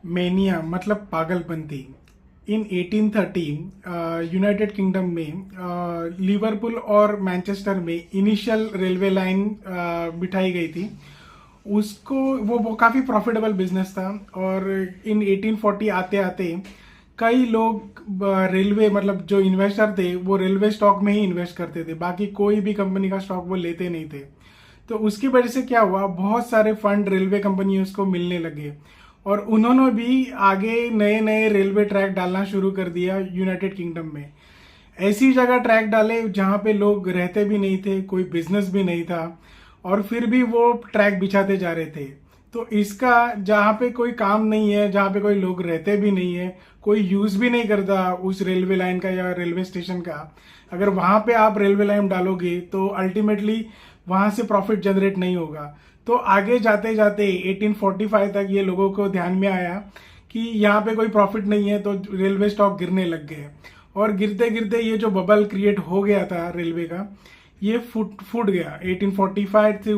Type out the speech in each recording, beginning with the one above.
Mania मतलब पागलपंती। इन 1813 United kingdom में Liverpool और मैनचेस्टर में इनिशियल रेलवे लाइन बिठाई गई थी। उसको वो काफ़ी प्रॉफिटेबल बिजनेस था। और इन 1840 आते आते कई लोग रेलवे मतलब जो इन्वेस्टर थे वो रेलवे स्टॉक में ही इन्वेस्ट करते थे, बाकी कोई भी कंपनी का स्टॉक वो लेते नहीं थे। तो उसकी वजह से क्या हुआ, बहुत सारे फंड रेलवे कंपनियों को मिलने लगे और उन्होंने भी आगे नए नए रेलवे ट्रैक डालना शुरू कर दिया यूनाइटेड किंगडम में। ऐसी जगह ट्रैक डाले जहां पे लोग रहते भी नहीं थे, कोई बिजनेस भी नहीं था, और फिर भी वो ट्रैक बिछाते जा रहे थे। तो इसका जहाँ पे कोई काम नहीं है, जहाँ पे कोई लोग रहते भी नहीं है, कोई यूज भी नहीं करता उस रेलवे लाइन का या रेलवे स्टेशन का, अगर वहां पे आप रेलवे लाइन डालोगे तो अल्टीमेटली वहां से प्रॉफिट जनरेट नहीं होगा। तो आगे जाते जाते 1845 तक ये लोगों को ध्यान में आया कि यहाँ पे कोई प्रॉफिट नहीं है, तो रेलवे स्टॉक गिरने लग गए। और गिरते गिरते ये जो बबल क्रिएट हो गया था रेलवे का, ये फूट गया। 1845 से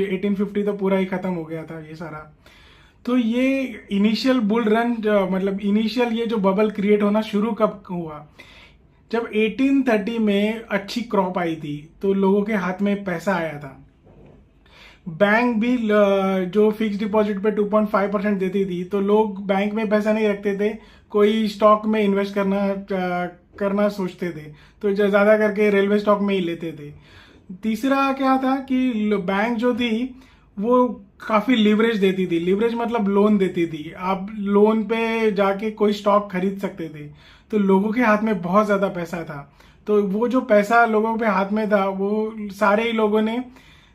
1850 तो पूरा ही खत्म हो गया था ये सारा। तो ये इनिशियल बुल रन मतलब इनिशियल ये जो बबल क्रिएट होना शुरू कब हुआ, जब 1830 में अच्छी क्रॉप आई थी तो लोगों के हाथ में पैसा आया था। बैंक भी जो फिक्स डिपॉजिट पे 2.5% देती थी, तो लोग बैंक में पैसा नहीं रखते थे, कोई स्टॉक में इन्वेस्ट करना सोचते थे, तो ज्यादा करके रेलवे स्टॉक में ही लेते थे। तीसरा क्या था कि बैंक जो थी वो काफी लिवरेज देती थी। लिवरेज मतलब लोन देती थी, आप लोन पे जाके कोई स्टॉक खरीद सकते थे। तो लोगों के हाथ में बहुत ज्यादा पैसा था, तो वो जो पैसा लोगों के हाथ में था वो सारे ही लोगों ने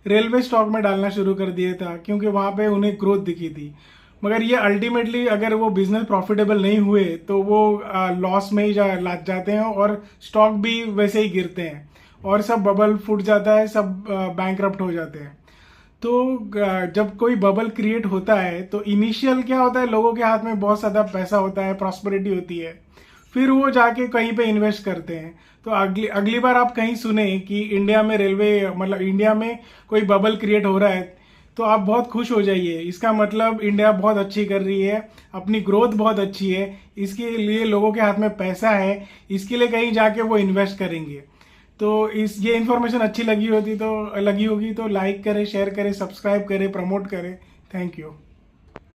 रेलवे स्टॉक में डालना शुरू कर दिया था, क्योंकि वहां पे उन्हें ग्रोथ दिखी थी। मगर ये अल्टीमेटली अगर वो बिजनेस प्रॉफिटेबल नहीं हुए तो वो लॉस में ही जाते हैं और स्टॉक भी वैसे ही गिरते हैं और सब बबल फूट जाता है, सब बैंकरप्ट हो जाते हैं। तो जब कोई बबल क्रिएट होता है तो इनिशियल क्या होता है, लोगों के हाथ में बहुत ज्यादा पैसा होता है, प्रॉस्पेरिटी होती है, फिर वो जाके कहीं पे इन्वेस्ट करते हैं। तो अगली अगली बार आप कहीं सुने कि इंडिया में रेलवे मतलब इंडिया में कोई बबल क्रिएट हो रहा है, तो आप बहुत खुश हो जाइए। इसका मतलब इंडिया बहुत अच्छी कर रही है, अपनी ग्रोथ बहुत अच्छी है, इसके लिए लोगों के हाथ में पैसा है, इसके लिए कहीं जाके वो इन्वेस्ट करेंगे। तो ये इन्फॉर्मेशन अच्छी लगी होगी तो लाइक करें, शेयर करें, सब्सक्राइब करें, प्रमोट करें। Thank you.